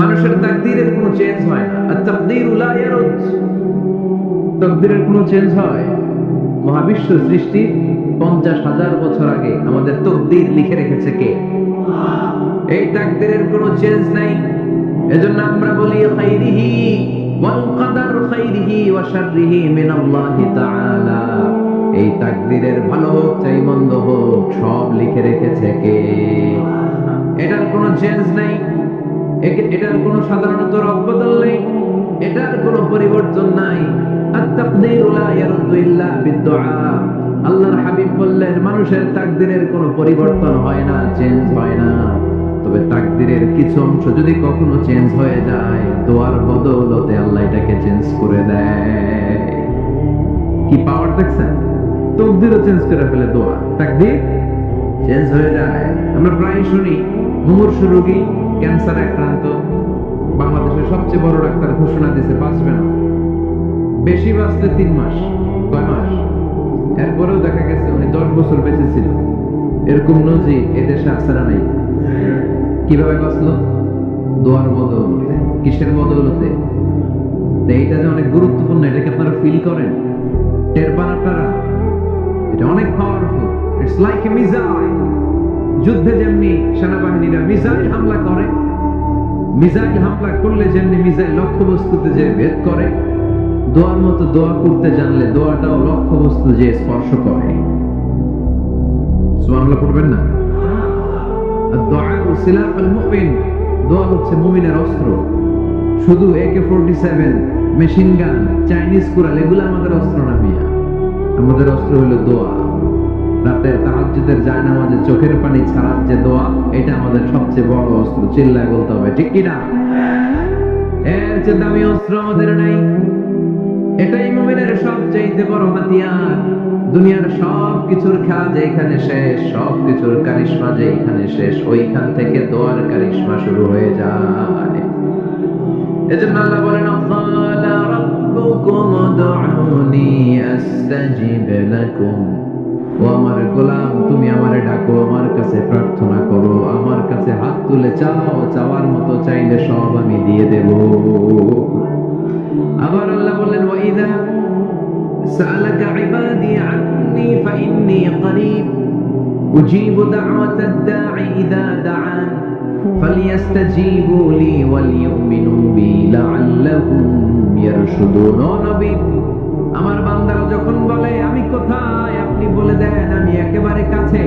মানুষের তাকদীরের কোনো চেঞ্জ হয় না। আর তাকদীরু লা ইয়ারুদ, তাকদীরের কোনো চেঞ্জ হয়? মহাবিশ্ব সৃষ্টি 50,000 বছর আগে আমাদের তাকদীর লিখে রেখেছে কে? এই তাকদীরের কোনো চেঞ্জ নাই। এজন্য আমরা বলি খাইরিহি ওয়াল কদর খাইরিহি ওয়া শাররিহি মিনাল্লাহি তাআলা। এই তাকদীরের ভালো হোক চাই মন্দ হোক সব লিখে রেখেছে কে? এটার কোনো চেঞ্জ নাই, এটার কোনো সাধারণত রদবদল নেই, এটার কোনো পরিবর্তন নাই। আত-তাকদীরু লা ইয়ারুদ্দু ইল্লা বিদ-দুআ। আল্লাহর হাবিব বললেন মানুষের তাকদীরের কোনো পরিবর্তন হয় না, চেঞ্জ হয় না। তবে তাকদীরের কিছু অংশ যদি কখনো চেঞ্জ হয়ে যায়, দোয়ার বদৌলতে আল্লাহ এটাকে চেঞ্জ করে দেয়। কি পাওয়ার দেখছেন? তাকদীরও চেঞ্জ করে ফেলে দোয়া, তাকদীর চেঞ্জ হয়ে যায়। আমরা প্রায় শুনি মুমূর্ষু রোগী ক্যান্সার আক্রান্ত, বাংলাদেশের সবচেয়ে বড় ডাক্তার ঘোষণা দিয়েছে বাঁচবে না, বেশি বাঁচতে 3 মাস। কয় মাস? এরপরেও দেখা গেছে উনি 10 বছর বেঁচে ছিল। এরকম নজির এদেশে আছে না নাই? কিভাবে বাঁচলো? দোয়ার বদৌলতে। কিসের বদৌলতে? এইটা যে অনেক গুরুত্বপূর্ণ, এটাকে আপনারা ফিল করেন, টের পান আপনারা? এটা অনেক powerful. It's like a missile. যুদ্ধে যেমনি সেনাবাহিনীরা মিসাইল হামলা করে, মিসাইল হামলা করলে যেমনি মিসাইল লক্ষ্যবস্তুতে যে ভেদ করে, দোয়ার মতো দোয়া করতে জানলে দোয়াটাও লক্ষ্যবস্তু যে স্পর্শ করে। সুবহানাল্লাহ পড়বেন না? দোয়া সিলাহুল মুমিন, দোয়া হচ্ছে মুমিনের অস্ত্র। শুধু AK-47, মেশিন গান, চাইনিজ কুড়াল এগুলো আমাদের অস্ত্র না মিয়া। আমাদের অস্ত্র হলো দোয়া। রাতে তাহাজ্জুদের জায়নামাজে চোখের পানি ছাড়ার যে দোয়া, এটা আমাদের সবচেয়ে বড় অস্ত্র। চিল্লায় বলতে হবে, ঠিক কি না? এর চেয়ে দামি অস্ত্র আমাদের নাই। এটাই মুমিনের সবচেয়ে বড় হাতিয়ার। দুনিয়ার সব কিছুর খেলা যেখানে শেষ, সব কিছুর কারিশমা যেখানে শেষ, ওইখান থেকে দোয়ার কারিশমা শুরু হয়ে যায়। এজন্য আল্লাহ বলেন ক্বালা রাব্বুকুম উদউনি আস্তাজিব লাকুম। ও আমার গোলাম, তুমি আমারে ডাকো, আমার কাছে প্রার্থনা করো, আমার কাছে হাত তুলে চাও, চাওয়ার মতো চাইলে সব আমি দিয়ে দেব। আবার আল্লাহ বললেন ওয়াইদা সাআলাকা ইবাদি আন্নী ফাইন্নী করিব উজিবু দাওয়াতাদ দাঈ ইযা দাআন ফালইস্তাজিবু লি ওয়ালিউমিনু বি লাআল্লাহুম ইয়ারশুদুন। ও নবী, আমার বান্দারা যখন বলে আমি কোথায়, আপনি বলে দেন আমি একেবারে কাছে।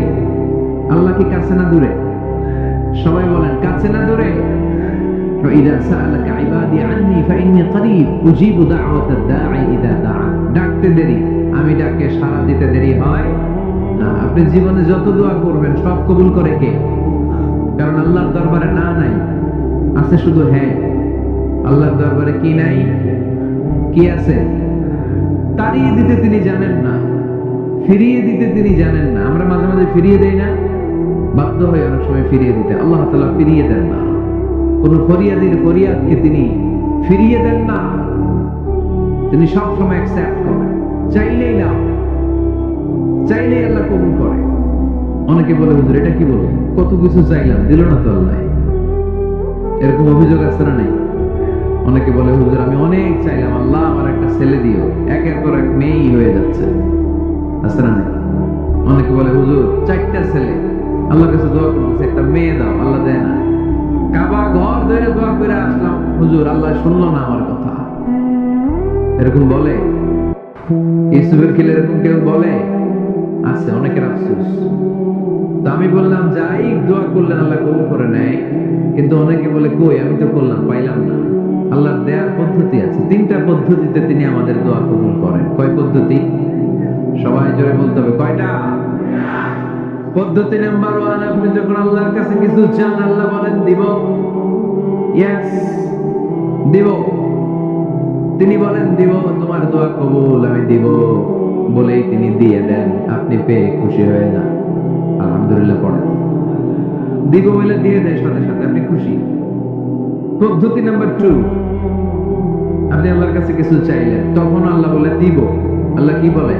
আল্লাহ কি কাছে না দূরে? সবাই বলেন কাছে না দূরে? فإذا سألك عبادي عني فإني قريب أجيب دعوة الداعي إذا دعان। ডাকতে দেরি, আমি ডাকে সাড়া দিতে দেরি হয় না। আপনি জীবনে যত দোয়া করবেন সব কবুল করে কে? কারণ আল্লাহর দরবারে না নাই, আছে শুধু হ্যাঁ। আল্লাহর দরবারে কি নাই? কি আছে? তাড়িয়ে দিতে তিনি জানেন না, ফিরিয়ে দিতে তিনি জানেন না। আমরা মাঝে মাঝে ফিরিয়ে দেই না, বাধ্য হয়ে অনেক সময় ফিরিয়ে দিতে। আল্লাহ তাআলা ফিরিয়ে দেন না। কোন ফরিয়াদির ফরিয়াদকে তিনি ফিরিয়ে দেন না, তিনি সব সময় অ্যাকসেপ্ট করেন। চাইলেই না, চাইলেই আল্লাহ কবুল করে। অনেকে বলে হুজুর এটা কি বলে, কত কিছু চাইলাম দিল না তো আল্লাহ। এরকম অভিযোগ আছে না নাই? অনেকে বলে হুজুর আমি অনেক চাইলাম, আল্লাহ আমার একটা ছেলে দিও, একের পর এক মেয়েই হয়ে যাচ্ছে। আছে না নাই? অনেকে বলে হুজুর 4টা ছেলে, আল্লাহর কাছে দোয়া করতেছে একটা মেয়ে দাও, আল্লাহ দেয় না। কাবা ঘর ধরে দোয়া করে আসলাম, হুজুর আল্লাহ শুনলো না আমার কথা। এরকম বলে? ইউসুফের খিলে এরকম কেউ বলে? আছে, অনেকের আফসোস। তো আমি বললাম যাই দোয়া করলেন আল্লাহ কবুল করে নেয়, কিন্তু অনেকে বলে কই আমি তো করলাম পাইলাম না। আল্লাহর দেয়ার পদ্ধতি আছে, 3টা পদ্ধতিতে তিনি আমাদের দোয়া কবুল করেন। কয় পদ্ধতি? সবাই জোরে বলতে হবে, কয়টা? পদ্ধতি নাম্বার 1, আপনি যখন আল্লাহর কাছে কিছু চান আল্লাহ বলেন দিব, ইয়েস দিব। তিনি বলেন দিব, তোমার দোয়া কবুল, আমি দিব বলেই তিনি দিয়ে দেন। আপনি পেয়ে খুশি হয়ে যান, আলহামদুলিল্লাহ পড়েন। দিব বলে দিয়ে দেয় সাথে সাথে, আপনি খুশি। পদ্ধতি নাম্বার 2, আপনি আল্লাহর কাছে কিছু চাইলেন, তখন আল্লাহ বলে দিব। আল্লাহ কি বলে?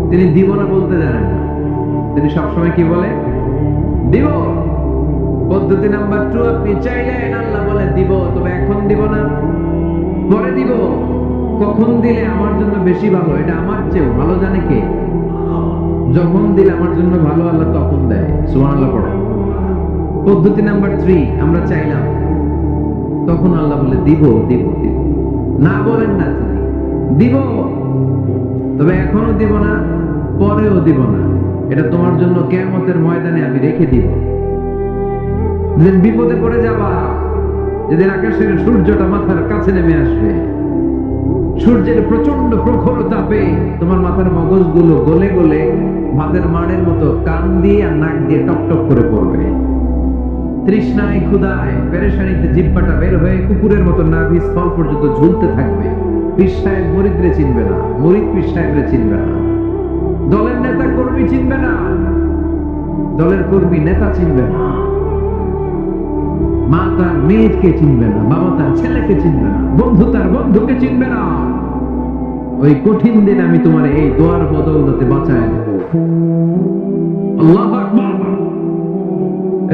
তিনি দিব না বলতে জানেন না, তিনি সবসময় কি বলে? দিব। পদ্ধতি নাম্বার 2, আপনি চাইলেন আল্লাহ বলে দিব, দিব, তবে এখন দিব না, পরে দিব। কখন দিলে আমার জন্য বেশি ভালো, এটা আমার চেয়েও ভালো জানে কে? যখন দিলে আমার জন্য ভালো, আল্লাহ তখন দেয়। সুবহানাল্লাহ পড়ে। পদ্ধতি নাম্বার 3, আমরা চাইলাম, তখন আল্লাহ বলে দিব দিব দিব। না বলেন না, দিব, তবে এখনো দিব না, পরেও দিব না। এটা তোমার জন্য কিয়ামতের ময়দানে আমি রেখে দিব। যেদিন বিপদে পড়ে যাবা, যেদিন আকাশের সূর্যটা মাথার কাছে নেমে আসবে, সূর্যের প্রচন্ড প্রখর তাপে তোমার মাথার মগজগুলো গলে গলে ভাতের মাড়ের মতো কান দিয়ে আর নাক দিয়ে টপ টপ করে পড়বে। তৃষ্ণায় ক্ষুধায় পেরেশানিতে জিহ্বাটা বের হয়ে কুকুরের মতো নাভি স্থল পর্যন্ত ঝুলতে থাকবে। পীর সাহেব মুরিদরে চিনবে না, মুরিদ পীর সাহেবরে চিনবে না, দলের নেতা কর্মী চিনবে না, দলের কর্মী নেতা চিনবে না, মা তার মেয়েকে চিনবে না, বাবা তার ছেলেকে চিনবে না, বন্ধু তার বন্ধুকে চিনবে না। ওই কঠিন দিন আমি তোমার এই দোয়ার বদৌলতে বাঁচায় দেব। আল্লাহু আকবার।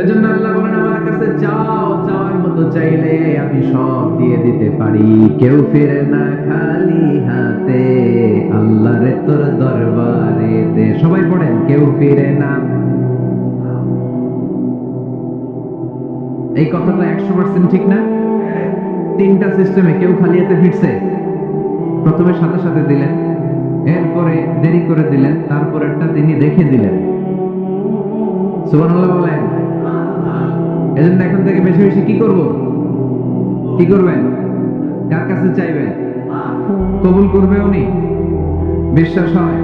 এজন্য আল্লাহ বলেন, আমার কাছে চাও, চাওয়ার মতো চাইলে আমি সব দিয়ে দিতে পারি। কেউ ফিরে না খালি হাতে, আল্লাহরে তোর দরবারেতে। সবাই পড়েন, কেউ ফিরে না। এই কথাটা 100% ঠিক না? 3টা সিস্টেমে কেউ খালি হাতে ফিরছে? প্রথমে সাথে সাথে দিলেন, এরপরে দেরি করে দিলেন, তারপরেরটা তিনি রেখে দিলেন। সুবহানাল্লাহ বলেন। এজন্য এখন থেকে বেশি বেশি কি করব? কি করবেন? কার কাছে চাইবেন? কবুল করবে উনি? বিশ্বাস হয়?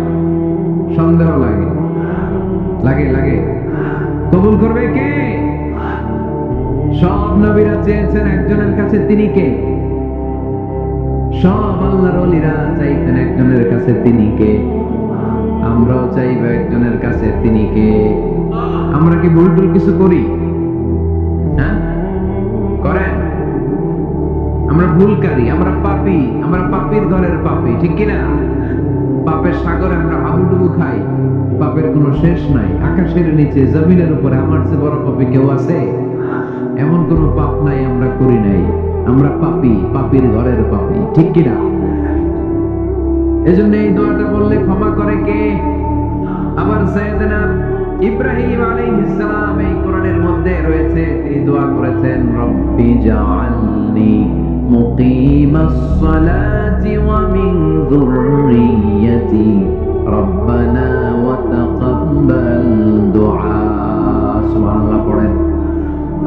সন্দেহ লাগে? লাগে লাগে? কবুল করবে কে? সব নবীরা চেয়েছেন একজনের কাছে, তিনি কে? সব আল্লাহর ওলিরা চাইতেন একজনের কাছে, তিনি কে? আমরাও চাইবো একজনের কাছে, তিনি কে? আমরা কি ভুল টুল কিছু করি? হ্যাঁ, করেন? আমরা ভুলকারী, আমরা পাপী, আমরা পাপীর ঘরের পাপী, ঠিক কিনা? পাপের সাগরে আমরা হাবুডুবু খাই, পাপের কোনো শেষ নাই। আকাশের নিচে জমিনের উপরে আমার চেয়ে বড় পাপী কেউ আছে? এমন কোনো পাপ নাই আমরা করি নাই। আমরা পাপী, পাপীর ঘরের পাপী, ঠিক কিনা? এজন্য এই দোয়াটা বললে ক্ষমা করে কে? আবার সাইয়েদনা ইব্রাহিম আলাইহিস সালাম এই কোরআনের মধ্যে রয়েছে, তিনি দোয়া করেছেন, রব্বি জাআলনি মুকিমাস সালাতি ওয়া মিন যুররিয়্যাতি রব্বানা ওয়া তাকাব্বাল দুআ। সুবহানাল্লাহ পড়েন।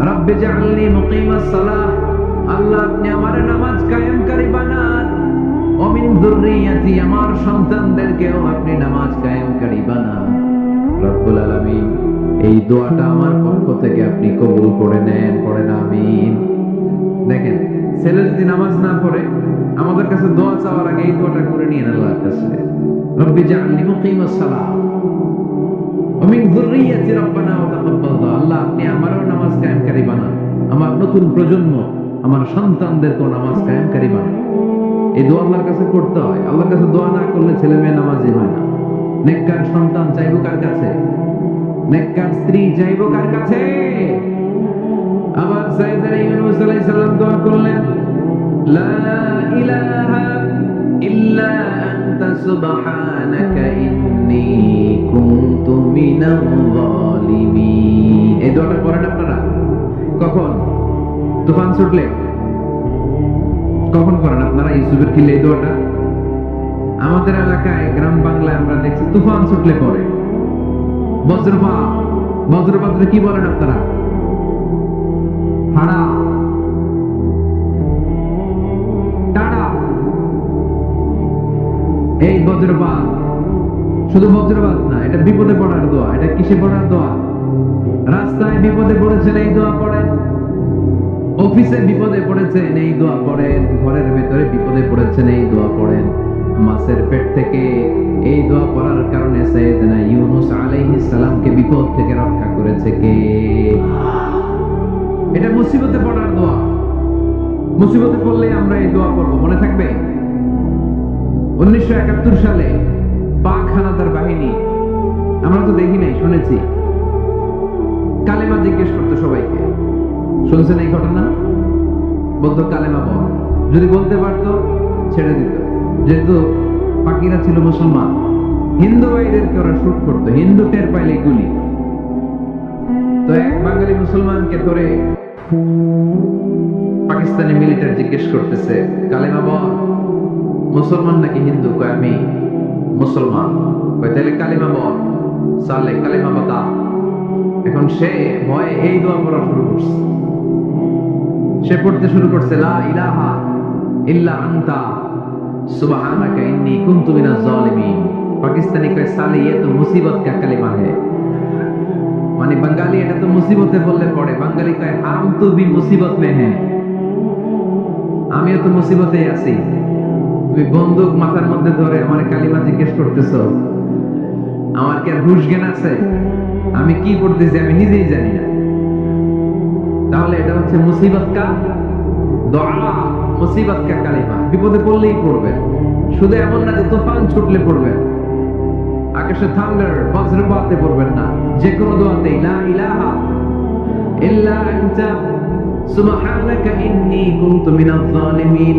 রব্বি জাআলনি মুকিমাস সালাহ, আল্লাহ আপনি আমার নামাজ কায়েমকারী বানান। ওয়া মিন যুররিয়্যাতি, আমার সন্তানদেরকেও আপনি নামাজ কায়েমকারী বানান। রব্বুল আলামিন, এই দোয়াটা আমার পক্ষ থেকে আপনি কবুল করে নেন। পড়েন আমিন। দেখেন, ছেলে যদি নামাজ না পড়ে আমাদের কাছে দোয়া চাওয়ার আগে এই দোয়াটা করে নিয়েন আল্লাহর কাছে, রব্বি জাআলনি মুকিমাস সালাহ ওয়া মিন যুররিয়্যাতি রব্বানা ওয়া তাকাব্বাল দুআ। আল্লাহ আপনি আমারও নামাজ কায়েমকারী বানান, আমার নতুন প্রজন্ম, আমার সন্তানদেরকেও নামাজ কায়েমকারী বানান। এই দোয়া আল্লাহর কাছে করতে হয়। আল্লাহর কাছে দোয়া না করলে ছেলে মেয়ে নামাজি হয় না। নেককার সন্তান চাইবো কার কাছে? নেককার স্ত্রী চাইবো কার কাছে? আবার সাইয়েদনা ইউনূস আলাইহিস সালাম দোয়া করলেন, লা ইলাহা ইল্লা আনতা সুবহানাকা ইন্নী কুনতু মিনাল যালিমিন। এই দোয়াটা পড়েন আপনারা? কখন? তুফান ছুটলে? কখন করেন আপনারা ইউসুফের কিলে এই দোয়াটা? আমাদের এলাকায় গ্রাম বাংলায় আমরা দেখছি তুফান ছুটলে পরে। বজ্রপাত, বজ্রপাতে কি বলেন আপনারা? হাড়া, টাড়া। এই বজ্রপাত শুধু বজ্রপাত না, এটা বিপদে পড়ার দোয়া। এটা কিসে পড়ার দোয়া? রাস্তায় বিপদে পড়েছেন, এই দোয়া পড়েন। অফিসে বিপদে পড়েছেন, এই দোয়া পড়েন। ঘরের ভেতরে বিপদে পড়েছেন, এই দোয়া পড়েন। মাছের পেট থেকে এই দোয়া পড়ার কারণে সাইয়েদনা ইউনূস আলাইহিস সালামকে বিপদ থেকে রক্ষা করেছে কে? এটা মুসিবতে পড়ার দোয়া। মুসিবতে পড়লে আমরা এই দোয়া পড়ব, মনে থাকবে? 1971 সালে পাক হানাদার বাহিনী, আমরা তো দেখি নাই, শুনেছি, কালেমা জিজ্ঞেস করতো সবাইকে। শুনছেন এই ঘটনা? বলতো কালেমা বল, যদি বলতে পারতো ছেড়ে দিত। যেহেতু বাকিরা ছিল মুসলমান, হিন্দু ভাইদেরকে ওরা শুট করতো, হিন্দু টের পাইলে গুলি। তো এক বাঙালি মুসলমানকে ধরে পাকিস্তানি মিলিটারি জিজ্ঞেস করতেছে, কালেমা বল, মুসলমান নাকি হিন্দু? কয় আমি মুসলমান। কয় তাহলে কালেমা বল, সালে কালেমা বাতা। এখন সে ভয়ে এই দোয়া পড়া শুরু করছে। সে পড়তে শুরু করছে, লা ইলাহা ইল্লা আনতা সুবহানাকা ইন্নী কুনতু মিনাজ জালিমিন। পাকিস্তানি কয় সালে ये तो मुसीबत का कलिमा है। মানে বাঙালি এটা তো মুসিবতে বললে পড়ে, বাঙালি কয় হাম তো भी मुसीबत में है, আমিও তো মুসিবতে আছি। তুমি বন্দুক মাথার মধ্যে ধরে আমার কালিমা জিজ্ঞেস করতেছো, আমার কি আর হুঁশ জ্ঞান আছে? আমি কি পড়তেছি আমি নিজেই জানি না। তাহলে এটা হচ্ছে মুসিবত কা দোয়া, মুসিবত কা কালিমা। বিপদে পড়লেই পড়বেন, শুধু এমন না যে তুফান ছুটলে পড়বেন, আকাশে থান্ডার বজ্রপাতে পড়বেন না। যে কোনো দোয়াতেই লা ইলাহা ইল্লা আনতা সুবহানাকা ইন্নী কুনতু মিনাজ জালিমিন।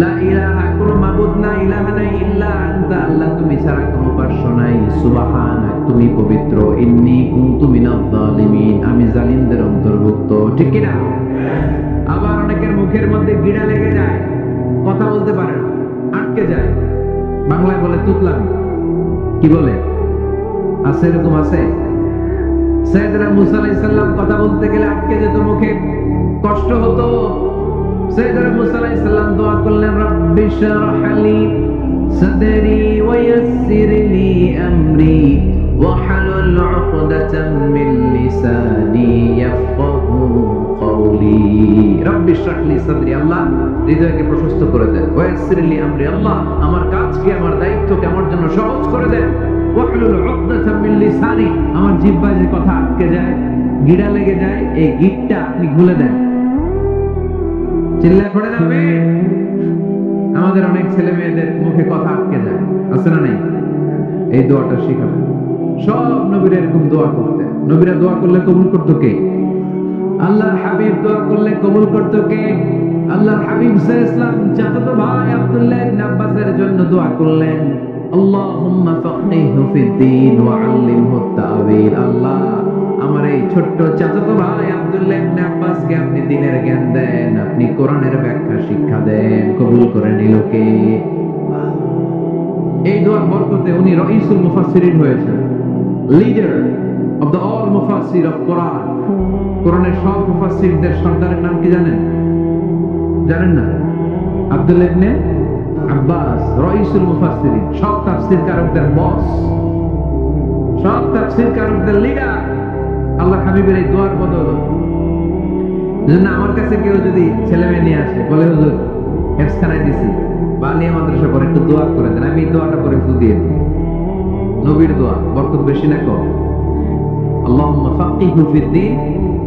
লা ইলাহা, কোনো মাবুদ নাই, ইলাহা নাই, ইল্লা আনতা, আল্লাহ তুমি ছাড়া কোনো উপাস্য নাই, সুবহানাক তুমি পবিত্র, ইন্নী কুনতু মিনাজ জালিমিন আমি জালিমদের অন্তর্ভুক্ত। ঠিক কি না? আবার অনেকের মুখের মধ্যে গিড়া লেগে যায়, কথা বলতে পারে না, আটকে যায়। বাংলায় বলে তুতলামি। কি বলে? আছে, এরকম আছে। সাইয়েদনা মুসা আলাইহিস সালাম কথা বলতে গেলে আটকে যেত, মুখে কষ্ট হতো। সাইয়েদনা মুসা আলাইহিস সালাম দোয়া করলেন, রব্বি শরহ লি সাদরি ওয়া ইয়াসসির লি আমরি ওয়া হালুল উকদাতাম মিন লিসানি ইয়াফকাহু কওলি। রব্বি শরহ লি সাদরি, আল্লাহ হৃদয়কে প্রশস্ত করে দেন। ওয়া ইয়াসসির লি আমরি, আল্লাহ আমার কাজকে, আমার দায়িত্বকে আমার জন্য সহজ করে দেন। ওয়া হালুল উকদাতাম মিন লিসানি, আমার জিহ্বায় যে কথা আটকে যায়, গিড়া লেগে যায়, এই গিটটা আপনি খুলে দেন। চিল্লায় পড়ে যাবে। আমাদের অনেক ছেলে মেয়েদের মুখে কথা আটকে যায়, আছে না নাই? এই দোয়াটা শিখাবেন। সব নবীরা এরকম দোয়া করতেন। নবীরা দোয়া করলে কবুল করতো কে? আল্লাহর হাবিব দোয়া করলে কবুল করতো কে? আল্লাহর হাবিব সাল্লাল্লাহু আলাইহি ওয়াসাল্লাম চাচাতো ভাই আব্দুল্লাহ ইবনে আব্বাসের জন্য দোয়া করলেন, আল্লাহুম্মা ফাক্কিহহু ফিদ-দীন ওয়া আল্লিমহু আত-তা'বীর। আল্লাহ আমার এই ছোট্ট চাচাতো ভাই আব্দুল্লাহ ইবনে আব্বাসকে আপনি দ্বীনের জ্ঞান দেন, আপনি কোরআনের ব্যাখ্যা শিক্ষা দেন। কবুল করে নিল কে? এই দোয়ার বরকতে উনি রাইসুল মুফাসসিরিন হয়েছেন, লিডার অফ দ্য অল মুফাসসির অফ কোরআন। কোরআনের সব মুফাসসিরদের সর্দারের নাম কি জানেন? জানেন না? আব্দুল্লাহ ইবনে আব্বাস রাইসুল মুফাসসিরিন, সব তাফসীরকারকদের বস, সব তাফসীরকারকদের লিডার। আল্লাহ হাবিবের এই দোয়ার বদৌলত। যেন আমার কাছে কেউ যদি ছেলে মেয়ে নিয়ে আসে, বলে হুজুর হেফজখানায় দিছি বা আলিয়া মাদ্রাসা পরে একটু দোয়া করে দেন, আমি এই দোয়াটা করে একটু দিয়ে দিই। নবীর দোয়া, বরকত বেশি না কম? আল্লাহুম্মা ফাক্কিহহু ফিদ-দীন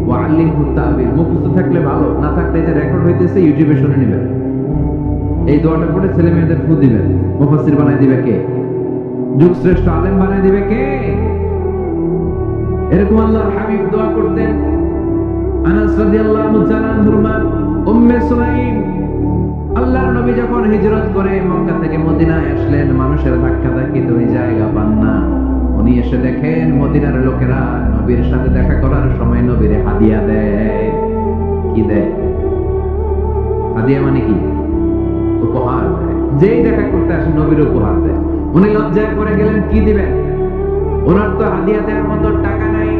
ওয়া আল্লিমহু আত-তা'বীর। মুখস্থ থাকলে ভালো, না থাকলে যে রেকর্ড হইতেছে ইউটিউবে শুনে নেবেন। এই দোয়াটা পড়ে ছেলে মেয়েদের ফু দিবেন। মুফাসসির বানাই দিবে কে? যুগ শ্রেষ্ঠ আলেম বানাই দিবে কে? এরকম আল্লাহর হাবিব দোয়া করতেন। আনাস রাদিয়াল্লাহু তাআলা আনহুর মা উম্মে সুলাইম, আল্লাহর নবী যখন হিজরত করে মক্কা থেকে মদিনায় আসলেন, মানুষের ধাক্কাধাক্কিতে ওই জায়গা পান না। উনি এসে দেখেন মদিনার লোকেরা নবীর সাথে দেখা করার সময় নবীরে হাদিয়া দেয়। কি দেয়? হাদিয়া মানে কি? উপহার দেয়। যেই দেখা করতে আসে নবীর উপহার দেয়। উনি লজ্জায় পড়ে গেলেন, কি দিবেন? ওনার তো হাদিয়া দেওয়ার মতো টাকা নাই,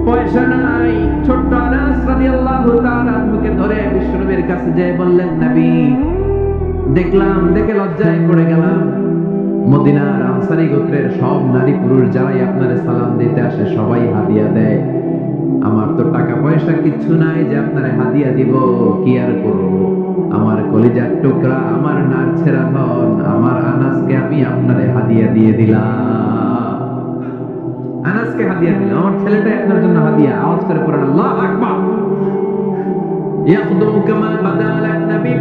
পয়সা নাই। ছোট্ট আনাস রাদিয়াল্লাহু তাআলা আনহুকে ধরে বিশ্বনবীর কাছে যেয়ে বললেন, নবী দেখলাম, দেখে লজ্জায় পড়ে গেলাম, মদিনার আনসারী গোত্রের সব নারী পুরুষ যারাই আপনারে সালাম দিতে আসে সবাই হাদিয়া দেয়। আমার তো টাকা পয়সা কিচ্ছু নাই যে আপনারে হাদিয়া দিব, কি আর করব? আমার কলিজার টুকরা, আমার নারছেরা ধন, আমার আনাসকে আমি আপনারে হাদিয়া দিয়ে দিলাম। আনাসকে হাদিয়া দিলাম, আমার ছেলেটাই আপনার জন্য হাদিয়া। আওয়াজ করে পড়েন আল্লাহু আকবার। ইয়াখদুমু কামা বাদালান নবী,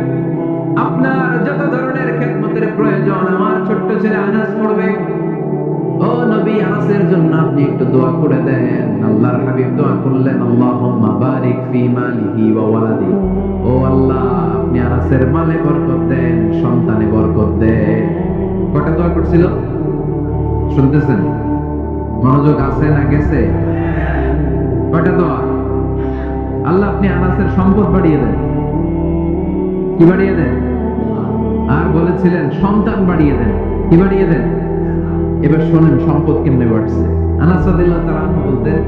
আপনার যত ধরনের খেদমতের প্রয়োজন আমার ছোট্ট ছেলে আনাস করবে। ও নবী, আনাসের জন্য আপনি একটু দোয়া করে দেন। আল্লাহর হাবিব দোয়া করলেন, আল্লাহুম্মা বারিক ফি মালিহি ওয়া ওয়ালাদি। ও আল্লাহ, আনাসের মালে বরকত দেন, সন্তানে বরকত দেন। কটা দোয়া করছিল শুনতেছেন? মনোযোগ আছে না গেছে? কটা দোয়া? আল্লাহ আপনি আনাসের সম্পদ বাড়িয়ে দেন। কি বাড়িয়ে দেন? আর বলেছিলেন সন্তান বাড়িয়ে দেন। কি বাড়িয়ে দেন? এবার শোনেন সম্পদ কেমনে বাড়ছে। আনাস রাদিয়াল্লাহু তাআলা আনহু বলতেন,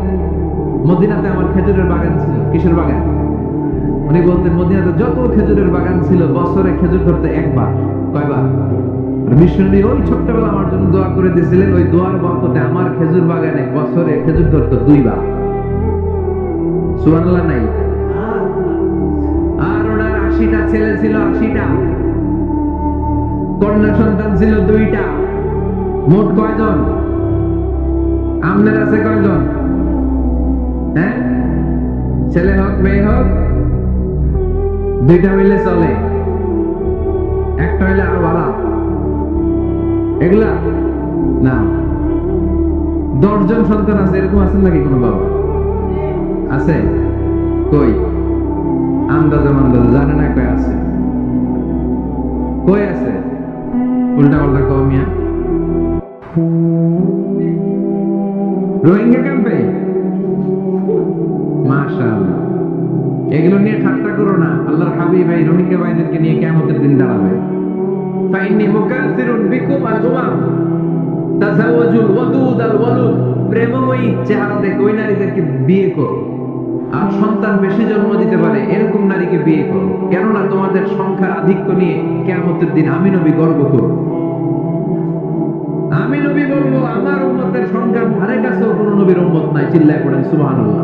মদিনাতে আমার খেজুরের বাগান ছিল। কিসের বাগান? উনি বলতেন মদিনাতে যত খেজুরের বাগান ছিল বছরে খেজুর ধরতে একবার। কয়বার? আর মিশনারি ওই ছোট্টবেলা আমার জন্য দোয়া করে দিয়েছিলেন, ওই দোয়ার বরকতে আমার খেজুর বাগানে বছরে খেজুর ধরতো 2 বার। সুবহানাল্লাহ নাই? আর ওনার 80টা ছেলে ছিল, 80টা কন্যা সন্তান ছিল 2টা। মোট কয়জন? আমনের আছে কয়জন? হ্যাঁ, ছেলে হোক মেয়ে হোক 2টা হইলে চলে, একটা হইলে আরো ভালো। এগুলা না, 10 জন সন্তান আছে, এরকম আছেন নাকি কোনো বাবা? আছে? কই? আন্দাজে মান্দাজে জানে না কই আছে। কই আছে? উল্টা পাল্টা কও মিয়া। রোহিঙ্গা ক্যাম্পে? মাশাআল্লাহ। এগুলো নিয়ে ঠাট্টা করো না। আল্লাহর হাবিব এই রোহিঙ্গা ভাইদেরকে নিয়ে কিয়ামতের দিন দাঁড়াবে। ফাইন্নী মুকাসিরুন বিকুম আল-উমাম তাযাওয়াজুল ওয়াদুদ আল-ওয়ালুদ। প্রেমময়ী চেহারা দেখে ওই নারীদেরকে বিয়ে করো, আর সন্তান বেশি জন্ম দিতে পারে এরকম নারীকে বিয়ে করো। কেননা তোমাদের সংখ্যার আধিক্য নিয়ে কিয়ামতের দিন আমি নবী গর্ব করব। আমি নবী বলবো আমার উম্মতের সংখ্যার ধারে কাছেও কোনো নবীর উম্মত নাই। চিল্লায় পড়েন সুবহানাল্লাহ।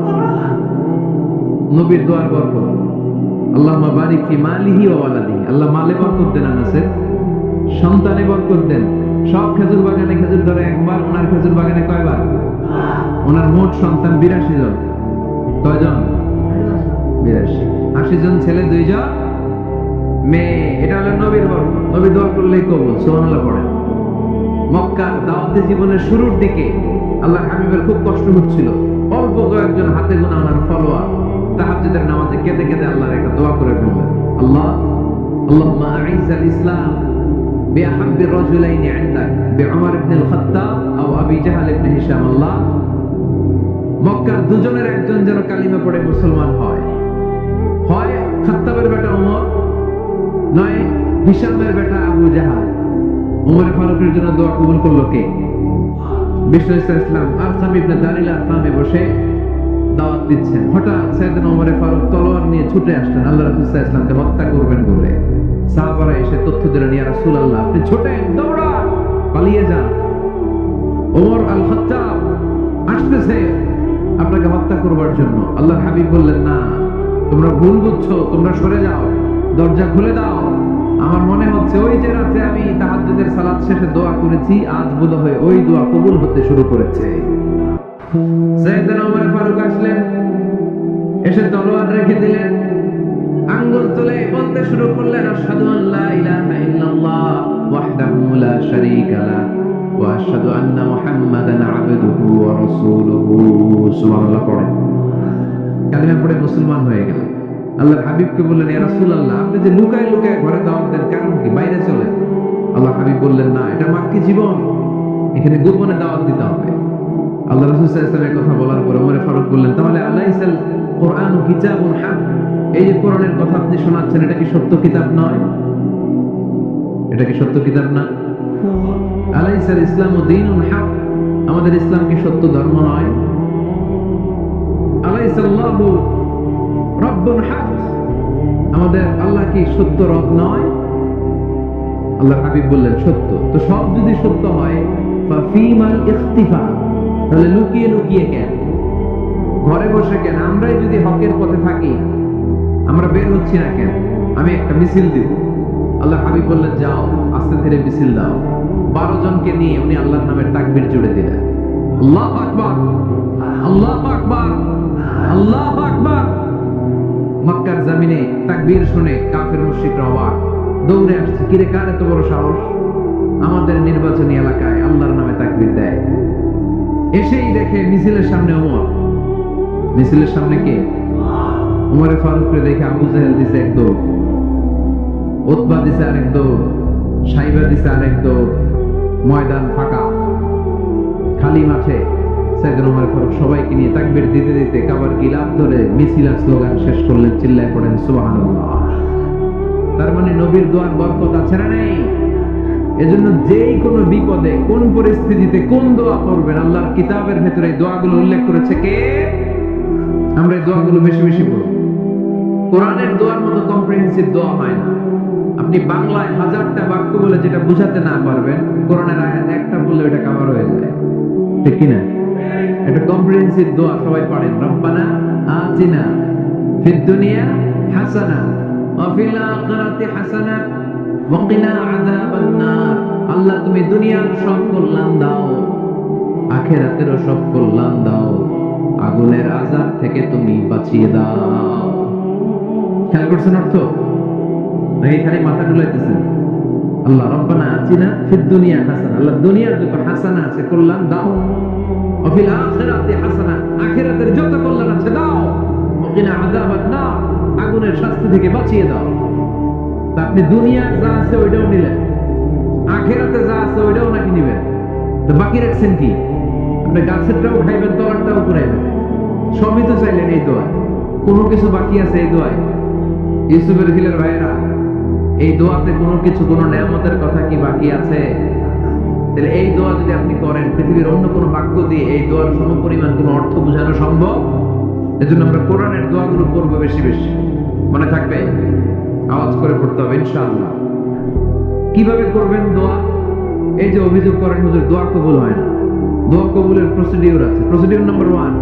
নবীর দোয়ার বরকত। আল্লাহুম্মা বারিক ফি মালিহি ওয়া ওয়ালাদিহি। আল্লাহ মালে বরকত দেন, আনাসের সন্তানে বরকত দেন। সব খেজুর বাগানে খেজুর ধরে একবার, ওনার খেজুর বাগানে কয়বার? ওনার মোট সন্তান 82 জন। কয়জন? 82। 80 জন ছেলে, 2 জন মেয়ে। এটা হলো নবীর বরকত। নবী দোয়া করলেই কবুল। সুবহানাল্লাহ পড়েন। মক্কার দাওয়াতি জীবনের শুরুর দিকে আল্লাহর হাবিবের খুব কষ্ট হচ্ছিল। অল্প কয়েকজন হাতে গোনা ওনার ফলোয়ার তাহাজ্জুদের নামাজে কেঁদে কেঁদে আল্লাহর একটা দোয়া করে ফেললেন। আল্লাহুম্মা আইজ্জাল ইসলাম বিআহাব্বির রাজুলাইনি ইনদাক বিউমর ইবনে আল-খাত্তাব আও আবি জাহল ইবনে হিশাম। আল্লাহ, মক্কার দুজনের একজন যেন কালিমা পড়ে মুসলমান হয়। হয় খাত্তাবের বেটা ওমর, নয় হিশামের বেটা আবু জাহল। ওমর ফারুকের জন্য দোয়া কবুল করলো কে? বিষ্ণু ইসলাম আরকাম ইবনে দারিল আরকামে বসে দাওয়াত দিচ্ছেন। হঠাৎ সাইয়েদনা ওমর ফারুক তলোয়ার নিয়ে ছুটে আসলেন আল্লাহ রাসূল সাল্লাল্লাহু আলাইহি ওয়াসাল্লামকে হত্যা করবেন বলে। সাহাবারা এসে তথ্য দিলেন, ইয়া রাসূলুল্লাহ আপনি ছোটেন, দৌড়ান, পালিয়ে যান। ওমর আল খাত্তাব আসতেছে আপনাকে হত্যা করবার জন্য। আল্লাহর হাবিব বললেন, না, তোমরা ভুল বুঝছো, তোমরা সরে যাও, দরজা খুলে দাও। আমার মনে হচ্ছে ওই যে রাতে আমি তাহাজ্জুদের সালাত শেষে দোয়া করেছি, আজ বোধহয় ওই দোয়া কবুল হতে শুরু করেছে। সাইয়েদনা ওমর ফারুক আসলেন, এসে তলোয়ার রেখে দিলেন, আঙ্গুল তুলে বলতে শুরু করলেন, আশহাদু আল্লা ইলাহা ইল্লাল্লাহ ওয়াহদাহু লা শারীকা লাহ ওয়া আশহাদু আন্না মুহাম্মাদান আবদুহু ওয়া রাসূলুহু। সুবহানাল্লাহ পড়েন। কালিমা পড়ে মুসলমান হয়ে গেলেন। আল্লাহর হাবিবকে বললেন, ইয়া রাসূলুল্লাহ আপনি যে লুকায় লুকায় ঘরে দাওয়াত দেন, কারণ কি? বাইরে চলে। আল্লাহর হাবিব বললেন, না, এটা মাক্কি জীবন, এখানে গোপনে দাওয়াত দিতে হবে। আল্লাহ রাসূল সাল্লাল্লাহু আলাইহি ওয়াসাল্লামের কথা বলার পর ওমর ফারুক বললেন, তাহলে আলাইসাল কুরআনু কিতাবুন হক, এই যে কোরআনের কথা আপনি শোনাচ্ছেন এটা কি সত্য কিতাব নয়? এটা কি সত্য কিতাব না? আলাইসাল ইসলামু দীনুন হক, আমাদের ইসলাম কি সত্য ধর্ম নয়? আলাইসাল্লাহু রব্বুন হক, আমাদের আল্লাহ কি সত্য রব নয়? আল্লাহর হাবিব বললেন, সত্য। তো সব যদি সত্য হয় ফাফিমাল ইখতিফা, তাহলে লুকিয়ে লুকিয়ে কেন, ঘরে বসে কেন? আমরাই যদি হকের পথে থাকি আমরা বের হচ্ছি না কেন? আমি একটা মিছিল দিব। আল্লাহর হাবিব বললেন, যাও আস্তে ধীরে মিছিল দাও। 12 জনকে নিয়ে উনি আল্লাহর নামের তাকবীর জুড়ে দিলেন। আল্লাহু আকবার, আল্লাহু আকবার, আল্লাহু আকবার। মক্কার জমিনে তাকবীর শুনে কাফের মুশরিকরা অবাক, দৌড়ে আসছে, কিরে কার এত বড় সাহস আমাদের নির্বাচনী এলাকায় আল্লাহর নামে তাকবীর দেয়। এসেই দেখে মিছিলের সামনে ওমর। মিছিলের সামনে কে? ওমরে ফারুককে দেখে আবু জাহেল দিছে এক দৌড়। উতবা দিছে আরেক দৌড়, সাইবা দিছে আরেক দৌড়, ময়দান ফাঁকা, খালি মাঠে সাইয়েদনা ওমর ফারুক সবাইকে নিয়ে তাকবীর দিতে দিতে কাবার গিলাফ ধরে মিছিল আর স্লোগান শেষ করলেন, চিল্লায় পড়েন সুবহানাল্লাহ। তার মানে নবীর দোয়ার বরকত আছে না নেই? এজন্য যেই কোনো বিপদে কোন পরিস্থিতিতে কোন দোয়া করবেন, আল্লাহর কিতাবের ভেতরে এই দোয়াগুলো উল্লেখ করেছে কে? আমরা এই দোয়াগুলো বেশি বেশি পড়ব। কোরআনের দোয়ার মতো কম্প্রিহেন্সিভ দোয়া হয় না। আপনি বাংলায় হাজারটা বাক্য বলে যেটা বুঝাতে না পারবেন, কোরআনের আয়াত একটা বললে ওটা কভার হয়ে যায়, ঠিক কি না? এটা কম্প্রিহেন্সিভ দোয়া, সবাই পড়েন। রব্বানা আতিনা ফিদ দুনিয়া হাসানা ওয়া ফিল আখিরাতি হাসানা ওয়া কিনা আযাবান নার। আল্লাহ তুমি দুনিয়ার সব কল্যাণ দাও, আখিরাতেরও সব কল্যাণ দাও, আগুনের আযাব থেকে তুমি বাঁচিয়ে দাও। খেয়াল করছেন অর্থ? নাকি খালি মাথা ডুলাইতেছেন? আল্লাহ রব্বানা আতিনা ফিদ দুনিয়া হাসানা, আল্লাহ দুনিয়ার যত হাসানা আছে কল্যাণ দাও, ওয়া ফিল আখিরাতি হাসানা, আখিরাতের যত কল্যাণ আছে দাও, ওয়া কিনা আযাবান নার, আগুনের শাস্তি থেকে বাঁচিয়ে দাও। তা আপনি দুনিয়ার যা আছে ওইটাও নিলেন, আখিরাতে যা আছে ওইটাও নাকি নিবেন, তো বাকি রাখছেন কি? আপনি গাছেরটাও খাইবেন, তলারটাও ঘুরাইবেন, সবই তো চাইলেন এই দোয়ায়। কোনো কিছু বাকি আছে এই দোয়ায়? ইউসুফের খিলের ভাইয়েরা, এই দোয়াতে কোনো কিছু, কোনো নেয়ামতের কথা কি বাকি আছে? তাহলে এই দোয়া যদি আপনি করেন, পৃথিবীর অন্য কোনো বাক্য দিয়ে এই দোয়ার সমপরিমাণ কোনো অর্থ বোঝানো সম্ভব? এজন্য আমরা কোরআনের দোয়াগুলো করবো বেশি বেশি। মনে থাকবে? আওয়াজ করে পড়তে হবে ইনশাআল্লাহ। কিভাবে করবেন দোয়া? এই যে অভিযোগ করেন হুজুর দোয়া কবুল হয় না, দোয়া কবুলের প্রসিডিউর আছে। প্রসিডিউর নাম্বার 1,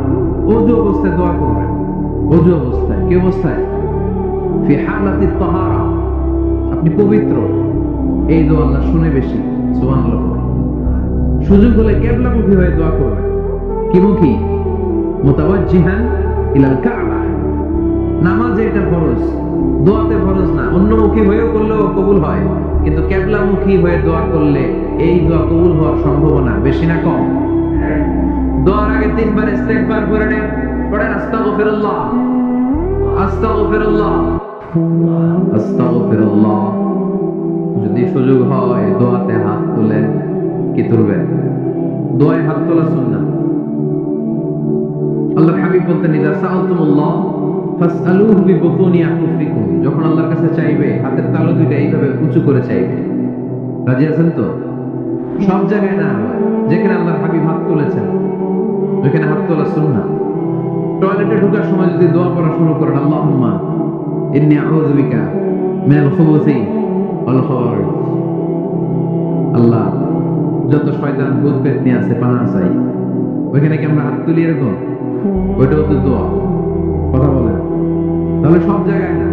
ওযু অবস্থায় দোয়া করবেন। ওযু অবস্থায়, কি অবস্থায়? ফি হালাতি তাহারা, আপনি পবিত্র, এই দোয়া আল্লাহ শুনে বেশি, সুবহানাল্লাহ। সুযোগ হলে কিবলামুখী হয়ে দোয়া করবেন। কি মুখী? মুতাওয়াজ্জিহান ইলাল কাবা। নামাজে এটা ফরজ, দোয়াতে ফরজ না। অন্যমুখী হয়েও করলেও কবুল হয়, কিন্তু কিবলামুখী হয়ে দোয়া করলে এই দোয়া কবুল হওয়ার সম্ভাবনা বেশি না কম? দোয়ার আগে 3 বার ইস্তিগফার করে নেন, পড়েন আস্তাগফিরুল্লাহ, আস্তাগফিরুল্লাহ, আস্তাগফিরুল্লাহ। যদি সুযোগ হয় দোয়াতে হাত তুলেন। কি তুলবেন? দোয়ায় হাত তোলা সুন্নাহ। আল্লাহর হাবিব বলতেন, ইযা সাআলতুমুল্লাহ ফাসআলুহু বিবুতুনি আকুফিকুম। যখন আল্লাহর কাছে চাইবে, হাতের তালু দুইটা এইভাবে উঁচু করে চাইবে। রাজি আছেন তো? সব জায়গায় না, যেখানে আল্লাহর হাবিব হাত তুলেছেন ওখানে হাত তোলা সুন্নাহ। টয়লেটে ঢোকার সময় যদি দোয়া পড়া শুরু করেন, আল্লাহুম্মা ইন্নী আউযু বিকা মিনাল খুবুসি ওয়াল খাবাইস, আল্লাহ যত শয়তান ভূত পেতনি আছে পানা চাই, ওইখানে কি আমরা হাত তুলি এরকম? ওইটাও তো দোয়া। কথা বলেন? তাহলে সব জায়গায় না,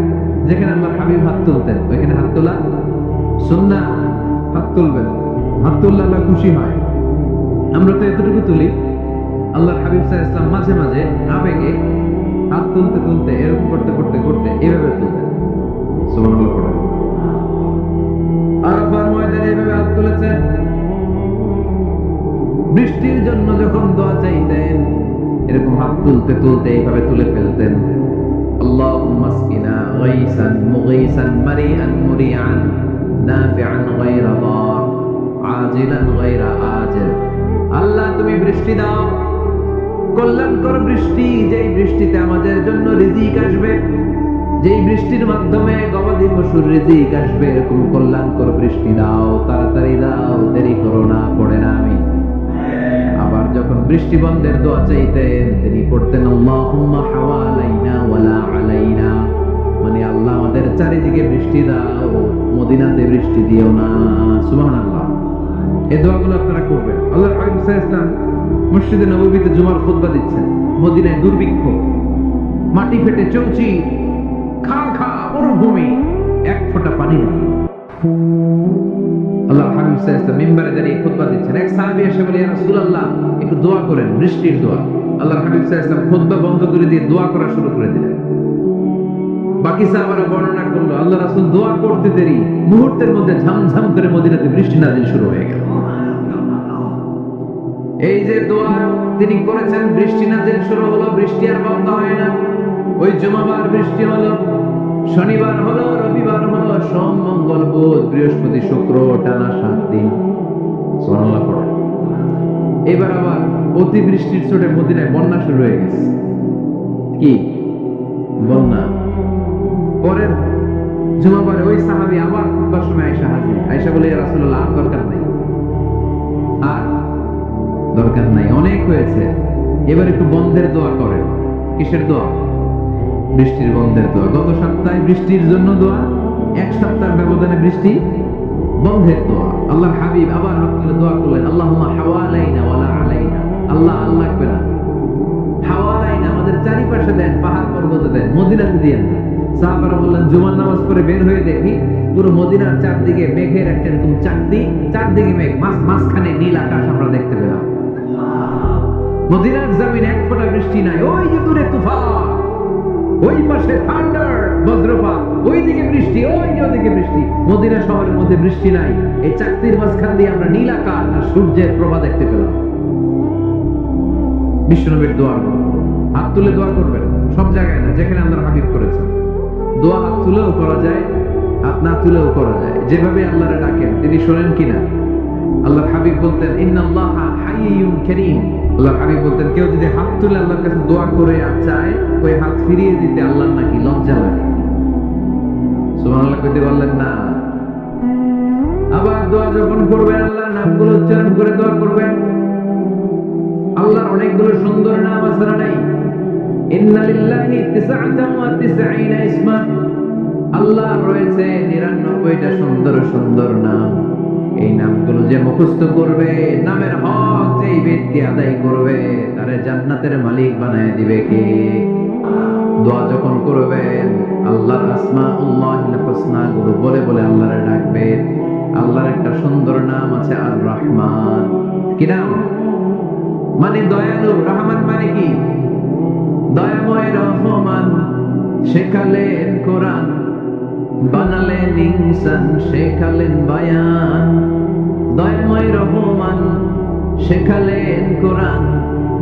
যেখানে আল্লাহর হাবিব হাত তুলতেন ওইখানে হাত তোলা সুন্নাহ। হাত তুলবেন, হাত তুললে আল্লাহ খুশি হয়। আমরা তো এতটুকু তুলি, আল্লাহর হাবিব সাল্লাল্লাহু আলাইহি ওয়াসাল্লাম মাঝে মাঝে আবেগে হাত তুলতে তুলতে এরকম করতে করতে করতে এভাবে তুলতেন। সুবহানাল্লাহ পড়েন। আরাফার ময়দানে এভাবে হাত তুলেছেন। বৃষ্টির জন্য যখন দোয়া চাইতেন এরকম হাত তুলতে তুলতে এইভাবে তুলে ফেলতেন। আল্লাহুম্মা আসকিনা গায়সান মুগীসান মারিআন মুরিআন নাফিআন গায়রা দার আজিলান গায়রা আজিল। আল্লাহ তুমি বৃষ্টি দাও, কল্যাণকর বৃষ্টি, যেই বৃষ্টিতে আমাদের জন্য রিজিক আসবে, যেই বৃষ্টির মাধ্যমে গবাদি পশুর রিজিক আসবে, এরকম কল্যাণকর বৃষ্টি দাও, তাড়াতাড়ি দাও, দেরি করো না। পড়ে না আমি? আবার যখন বৃষ্টি বন্ধের দোয়া চাইতেন তিনি পড়তেন আল্লাহুম্মা হাওয়ালাইনা ওয়ালা আলাইনা, মানে আল্লাহ আমাদের চারিদিকে বৃষ্টি দাও, মদিনাতে বৃষ্টি দিও না। সুবহানাল্লাহ। এই দোয়াগুলো আপনারা করবেন। আল্লাহর হাবিব সাল্লাল্লাহু আলাইহি ওয়াসাল্লাম মসজিদে নববীতে জুমার খুতবা দিচ্ছেন। মদিনায় দুর্ভিক্ষ, মাটি ফেটে চৌচি, খা খা মরুভূমি, এক ফোঁটা পানি নেই। আল্লাহর হাবিব সাল্লাল্লাহু আলাইহি ওয়াসাল্লাম মিম্বারে দাঁড়িয়ে খুতবা দিচ্ছেন। এক সাহাবী এসে বলে, ইয়া রাসূলুল্লাহ একটু দোয়া করেন, বৃষ্টির দোয়া। আল্লাহর হাবিব সাল্লাল্লাহু আলাইহি ওয়াসাল্লাম খুতবা বন্ধ করে দিয়ে দোয়া করা শুরু করে দিলেন। বাকি সাহাবারা বর্ণনা করলো, আল্লাহ রাসূল দোয়া করতে দেরি, মুহূর্তের মধ্যে ঝমঝম করে মদিনাতে বৃষ্টি নাজিল শুরু হয়ে গেল। এই যে দোয়া তিনি করেছেন, বৃষ্টি নাজিল শুরু হলো, বৃষ্টি আর বন্ধ হয় না। ওই জুমাবার বৃষ্টি হলো, শনিবার হলো, রবিবার হলো, সোম মঙ্গল বৃহস্পতি শুক্র টানা 7 দিন। সুবহানাল্লাহ পড়ে। এবার আবার অতিবৃষ্টির চোটে মদিনায় বন্যা শুরু হয়ে গেছে। কি বন্যা? পরের জুমাবারে ওই সাহাবী আবার খুতবার সময় আয়েশা হাজির। আয়েশা বলে, ইয়া রাসূলুল্লাহ, আর দরকার নাই, আর দরকার নাই, অনেক হয়েছে, এবার একটু বন্ধের দোয়া করেন। কিসের দোয়া? বৃষ্টির বন্ধের দোয়া। গত সপ্তাহে বৃষ্টির জন্য দোয়া, এক সপ্তাহের ব্যবধানে বৃষ্টি বন্ধের দোয়া। আল্লাহর হাবিব আবার হাত তুলে দোয়া করলেন, আল্লাহুম্মা হাওয়ালাইনা ওয়ালা আলাইনা। আল্লাহ, আল্লাহ লাগবে না, হাওয়ালাইনা, আমাদের চারিপাশে দেন, পাহাড় পর্বতে দেন, মদিনাতে দিয়েন না। সাহাবারা বললেন, জুমার নামাজ পড়ে বের হয়ে দেখি পুরো মদিনার চারদিকে মেঘের একটা এরকম চাকতি, চারদিকে মেঘ, মাঝখানে নীল আকাশ আমরা দেখতে পেলাম। মদিনার জমিনে এক ফোঁটা বৃষ্টি নাই। ওই যে দূরে তুফান, ওই পাশে থান্ডার, বজ্রপাত, ওইদিকে বৃষ্টি, ওই যে ওদিকে বৃষ্টি। মদিনা শহরের মধ্যে বৃষ্টি নাই, এই চাকতির মাঝখান দিয়ে আমরা নীল আকাশ আর সূর্যের প্রভা দেখতে পেলাম। বিশ্বনবীর দোয়া, হাত তুলে দোয়া করবেন, সব জায়গায় না, যেখানে আল্লাহর হাবিব করেছেন। দোয়া হাত তুলেও করা যায়, হাত না তুলেও করা যায়, যেভাবে আল্লাহরে ডাকেন তিনি শোনেন কিনা। আল্লাহর হাবিব বলতেন, ইন্নাল্লাহা হাইয়্যুন কারীম। আল্লাহর হাবিব বলতেন, কেউ যদি হাত তুলে আল্লাহর কাছে দোয়া করে আর চায়, ওই হাত ফিরিয়ে দিতে আল্লাহর নাকি লজ্জা লাগে। সুবহানাল্লাহ কইতে বললেন না। আবার দোয়া যখন করবেন, আল্লাহর নামগুলো উচ্চারণ করে দোয়া করবেন। আল্লাহর অনেকগুলো সুন্দর নাম আছে না নাই? ইন্না লিল্লাহি 99 ইসমা। আল্লাহ রয়েছে 99টা সুন্দর সুন্দর নাম। এই নামগুলো যে মুখস্থ করবে, নামের হক যেই ব্যক্তি আদায় করবে, তারে জান্নাতের মালিক বানায় দিবে কে? দোয়া যখন করবেন, আল্লাহর আসমাউল্লাহিল হুসনা গুলো বলে বলে আল্লাহরে ডাকবেন। আল্লাহর একটা সুন্দর নাম আছে আর রহমান। কি নাম? মানে দয়ালু। রহমান মানে কি? দয়াময় রহমান। শেখালেন কোরআন, বানালেন ইনসান, শেখালেন বায়ান। দয়াময় রহমান, শেখালেন কোরআন,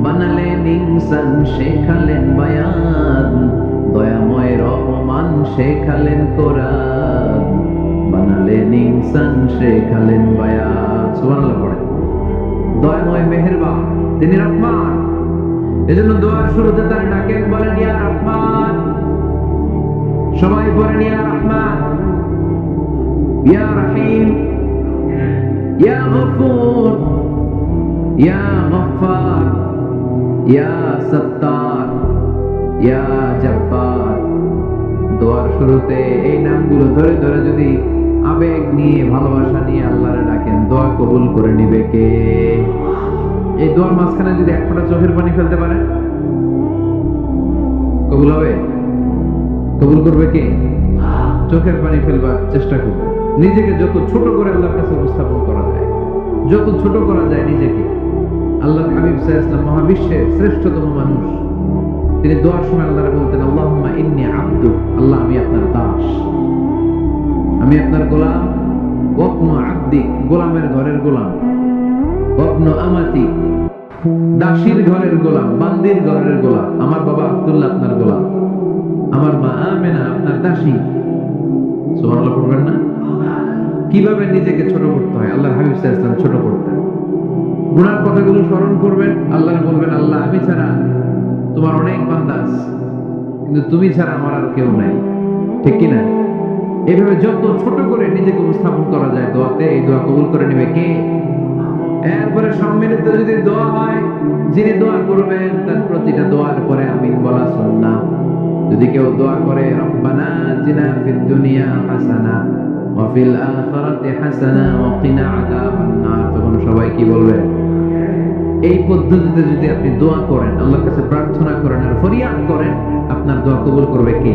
বানালেন ইনসান, শেখালেন বায়ান। দয়াময় রহমান, শেখালেন কোরআন, বানালেন ইনসান, শেখালেন বায়ান। সুবহানাল্লাহ পড়ে। দয়াময় মেহেরবান, তিনি রহমান। এজন্য দোয়ার শুরুতে তার ডাকেন, বলেন ইয়া রহমান। সবাই বলেন ইয়া রহমান, ইয়া রহিম, ইয়া গফুর, ইয়া গফফার, ইয়া সত্তার, ইয়া জব্বার। দোয়ার শুরুতে এই নামগুলো ধরে ধরে যদি আবেগ নিয়ে, ভালোবাসা নিয়ে আল্লাহরে ডাকেন, দোয়া কবুল করে নিবে কে? এই দোয়ার মাঝখানে যদি এক ফোঁটা চোখের পানি ফেলতে পারে, কবুল হবে? কবুল করবে কে? চোখের পানি ফেলবার চেষ্টা করবে। নিজেকে যত ছোট করে আল্লাহর কাছে উপস্থাপন করা যায়, যত ছোট করা যায় নিজেকে। আল্লাহর হাবিব সাল্লাল্লাহু আলাইহি ওয়াসাল্লাম মহাবিশ্বের শ্রেষ্ঠতম মানুষ, তিনি দোয়ার সময় আল্লাহরে বলতেন, আল্লাহুম্মা ইন্নী আবদুক। আল্লাহ, আমি আপনার দাস, আমি আপনার গোলাম। ওয়াবনু আবদি, গোলামের ঘরের গোলাম। ওয়াবনু আমাতি, দাসীর ঘরের গোলাম, বান্দির ঘরের গোলাম। আমার বাবা আব্দুল্লাহ আপনার গোলাম, আমার মা আমেনা আপনার দাসী। সুবহানাল্লাহ পড়বেন না? কিভাবে নিজেকে ছোট করতে হয় আল্লাহর হাবিব সাল্লাল্লাহু আলাইহি ওয়াসাল্লাম ছোট করতেন। গুনার কথাগুলো স্মরণ করবেন, আল্লাহর বলবেন, আল্লাহ, আমি ছাড়া তোমার অনেক বান্দা আছে, কিন্তু তুমি ছাড়া আমার আর কেউ নাই। ঠিক কি না? এইভাবে যত ছোট করে নিজেকে উপস্থাপন করা যায় দোয়াতে, এই দোয়া কবুল করে নেবে কে? এরপরে সম্মিলিত যদি দোয়া হয়, যিনি দোয়া করবেন তার প্রতিটা দোয়ার পরে আমিন বলা সুন্নাহ। যদি কেউ দোয়া করে, রব্বানা আতিনা ফিদ দুনিয়া হাসানা ওয়া ফিল আখিরাতি হাসানা ওয়া কিনা আযাবান নার, তখন সবাই কি বলবে? এই পদ্ধতিতে যদি আপনি দোয়া করেন, আল্লাহর কাছে প্রার্থনা করেন আর ফরিয়াদ করেন, আপনার দোয়া কবুল করবে কে?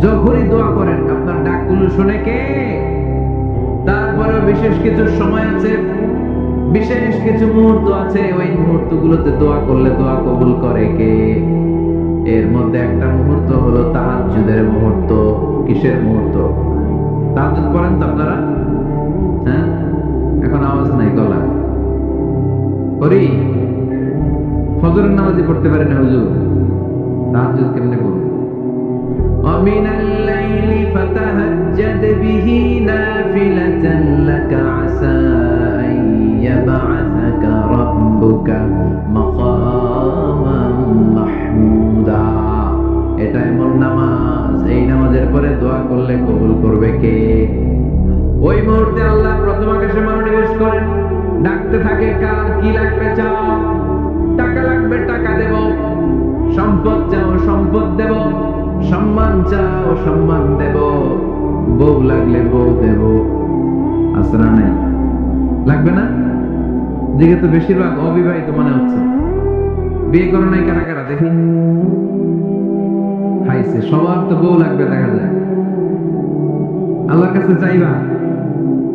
যখনই দোয়া করেন আপনার ডাকগুলো শুনে কে? তারপরে বিশেষ কিছু সময় আছে, বিশেষ কিছু মুহূর্ত আছে, ওই মুহূর্তগুলোতে দোয়া করলে দোয়া কবুল করে কে? এর মধ্যে একটা মুহূর্ত হলো তাহাজ্জুদের মুহূর্ত। কিসের মুহূর্ত? তাহাজ্জুদ পড়েন তো আপনারা? হ্যাঁ, এখন আওয়াজ নাই গলা। করি? ফজরের নামাজই পড়তে পারে না হুজুর, তাহাজ্জুদ কেমনে করব? ومن الليل فتهجد به نافلة দোয়া করলে কবুল করবে কে? ওই মুহূর্তে আল্লাহ প্রথম আকাশে মনোনিবেশ করেন, ডাকতে থাকে, কার কি লাগবে চাও? টাকা লাগবে, টাকা দেব। সম্পদ চাও, সম্পদ দেব। সম্মান চাও, সম্মান দেব। বউ লাগলে বউ দেব। আসরা নাই? লাগবে না? দিকে তো বেশিরভাগ অবিবাহিত মনে হচ্ছে। বিয়ে করো নাই কারা কারা দেখি? খাইছে। সবার তো বউ লাগবে দেখা যায়। আল্লাহর কাছে চাইবা,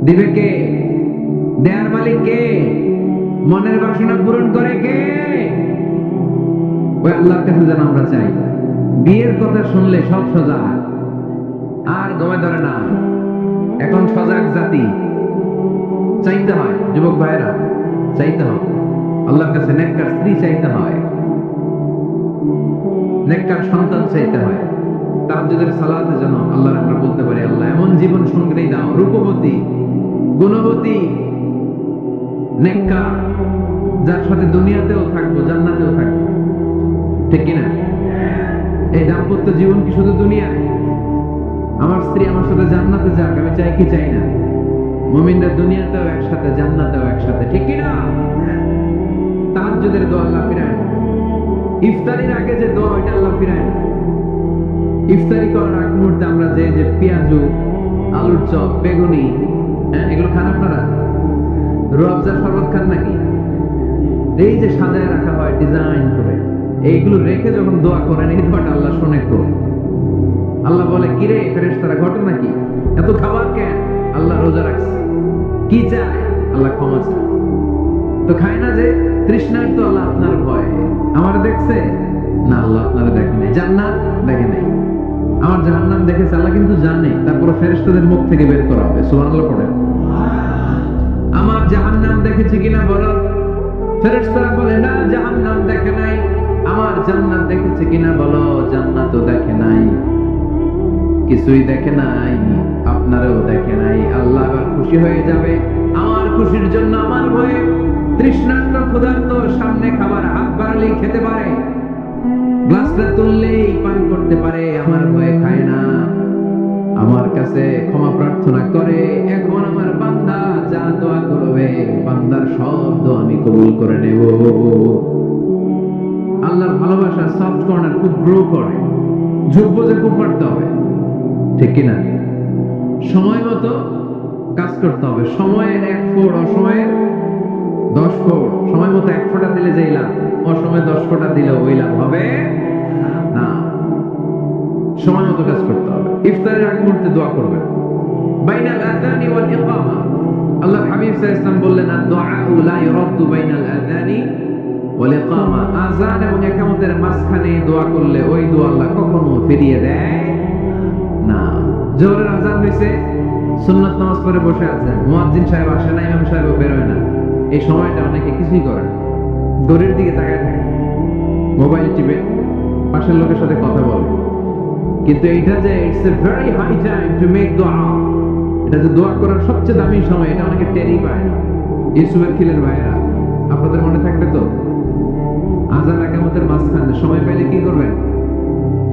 দিবে কে? দেয়ার মালিক কে? মনের বাসনা পূরণ করে কে? ওই আল্লাহর কাছে যেন আমরা চাই। বিয়ের কথা শুনলে সব সজাগ, আর গমে ধরে না। এখন সজাগ জাতি। চাইতে হয় যুবক ভাইরা, চাইতে হয় আল্লাহর কাছে। নেককার স্ত্রী চাইতে হয়, নেককার সন্তান চাইতে হয়। তাহাজ্জুদের সালাতে যেন আল্লাহর আমরা বলতে পারি, আল্লাহ এমন জীবন সঙ্গী দাও, রূপবতী, গুণবতী, নেককার, যার সাথে দুনিয়াতেও থাকবো, জান্নাতেও থাকবো। ঠিক কিনা? এই দাম্পত্য জীবন কি শুধু দুনিয়ায়? আমার স্ত্রী আমার সাথে জান্নাতে যাক, আমি চাই কি চাই না? মুমিনদের দুনিয়াতেও একসাথে, জান্নাতেও একসাথে। ঠিক কিনা? তাহাজ্জুদের দোয়া আল্লাহ ফিরায় না। ইফতারির আগে যে দোয়া, ওইটা আল্লাহ ফিরায় না। ইফতারি করার আগ মুহূর্তে আমরা যে পেঁয়াজু, আলুর চপ, বেগুনি, এগুলো খান আপনারা? রুয়াবজা শরবত খান নাকি? এই যে সাজায় রাখা হয় ডিজাইন করে, এইগুলো রেখে যখন দোয়া করেন, এই দোয়াটা আল্লাহ শোনে তো। আল্লাহ বলে, কিরে ফেরেশতারা, ঘটনা কি? এত খাবার কেন? আল্লাহ রোজা রাখছে। কি চায়? আল্লাহ ক্ষমা চায়। তো খায় না যে তৃষ্ণার, তো আল্লাহ আপনার ভয়। আমার দেখছে না? আল্লাহ আপনারা দেখে নাই। জান্নাত দেখে নাই, আমার জাহান্নাম দেখেছে আল্লাহ কিন্তু জানে। তারপরে ফেরেশতাদের মুখ থেকে বের করা হবে। সুবহানাল্লাহ পড়েন। আমার জাহান্নাম দেখেছে কিনা বলো? ফেরেশতারা বলে, না জাহান্নাম দেখে নাই। আমার জান্নাত দেখেছে কিনা বলো? জান্নাতও দেখে নাই, কিছুই দেখে নাই, আপনারও দেখে নাই। আল্লাহ আবার খুশি হয়ে যাবে। আমার খুশির জন্য আমার ভয়ে তৃষ্ণার্ত ক্ষুধার্ত সামনে খাবার হাত বাড়ালেই খেতে পারে, গ্লাসটা তুললেই পান করতে পারে, আমার ভয়ে খায় না। আমার কাছে ক্ষমা প্রার্থনা করে, এখন আমার বান্দা যা দোয়া করবে, বান্দার সব দোয়া আমি কবুল করে নেব। আল্লাহর ভালোবাসা সফট কর্নার খুব গ্রো করে, ঝুঁকবো যে খুব পারতে হবে। ঠিক কিনা? সময় মতো কাজ করতে হবে। সময়ের 1 ফোঁট, অসময়ের 10 ফোঁট। সময় মতো 1 ফোঁটা দিলে যেই লাভ, অসময়ে 10 ফোঁটা দিলে ওই লাভ হবে না। সময় মতো কাজ করতে হবে। ইফতারের আগ মুহূর্তে দোয়া করবে। বাইনাল আযানি ওয়াল ইকামা, আল্লাহ হাবিব সাল্লাল্লাহু আলাইহি ওয়াসাল্লাম বললেন, আদ-দুআউ লা ইরাদ্দু বাইনাল আযানি ওয়াল ইকামা। আযান এবং ইকামতের মাঝখানে দোয়া করলে ওই দোয়া আল্লাহ কখনো ফিরিয়ে দেয় না। জোহরের আযান হইছে, সুন্নাত নামাজ পড়ে বসে আছেন, মুয়াজ্জিন সাহেব আসে না, ইমাম সাহেব বের হয় না। এই সময়টা অনেকে কিছুই করে না, দড়ির দিকে তাকায় থাকে, মোবাইল টিপে, পাশের লোকের সাথে কথা বলে। কিন্তু এইটা যে it's a very high time to make দোয়া, এটা যে দোয়া করার সবচেয়ে দামি সময়, এটা অনেকে টেরই পায় না। ইউসুফের খিলের ভাইয়েরা, আপনাদের মনে থাকবে তো? আযান ইকামতের মাঝখানে সময় পাইলে কি করবেন?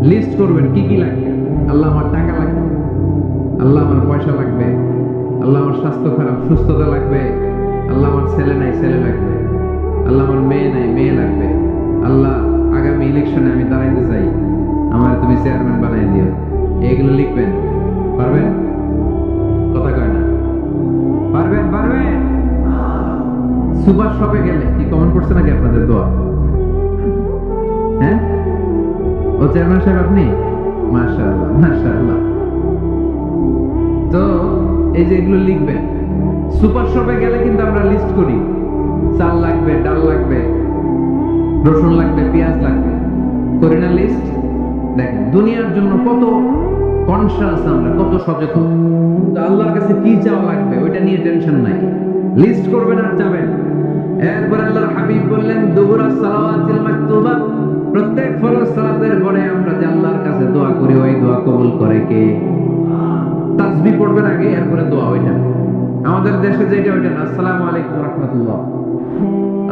লিস্ট করবেন কি কি লাগবে। আল্লাহ আমার টাকা লাগবে, আল্লাহ আমার পয়সা লাগবে, আল্লাহ আমার স্বাস্থ্য খারাপ, সুস্থতা লাগবে, আল্লাহ আমার ছেলে নাই, ছেলে লাগবে, আল্লাহ আমার মেয়ে নাই, মেয়ে লাগবে, আল্লাহ আগামী ইলেকশনে আমি দাঁড়াইতে চাই, আমার তুমি চেয়ারম্যান বানাই দিও। এগুলো লিখবেন। পারবেন? কথা কয় না। পারবেন? পারবেন? সুপার শপে গেলে কি কমন করছে নাকি আপনাদের দোয়া? হ্যাঁ, ও চেয়ারম্যান সাহেব আপনি? মাশাআল্লাহ, মাশাআল্লাহ। তো এই যে এগুলো লিখবেন। সুপার শপে গেলে কিন্তু আমরা লিস্ট করি, চাল লাগবে, ডাল লাগবে, রসুন লাগবে, পেঁয়াজ লাগবে, করি না লিস্ট? দেখেন দুনিয়ার জন্য কত কনশাস আমরা, কত সচেতন। তো আল্লাহর কাছে কি চাওয়া লাগবে ওইটা নিয়ে টেনশন নাই, লিস্ট করবেন আর যাবেন। এরপর আল্লাহর হাবিব বললেন, দুবুরাস সালাওয়াতিল মাকতুবা, প্রত্যেক ফরজ সালাতের পরে আমরা যে আল্লাহর কাছে দোয়া করি, ওই দোয়া কবুল করে কে? তাসবিহ পড়বেন আগে, এরপরে দোয়া। ওইটা আমাদের দেশে যেটা, ওইটা না। আসসালামু আলাইকুম ওয়া রাহমাতুল্লাহ,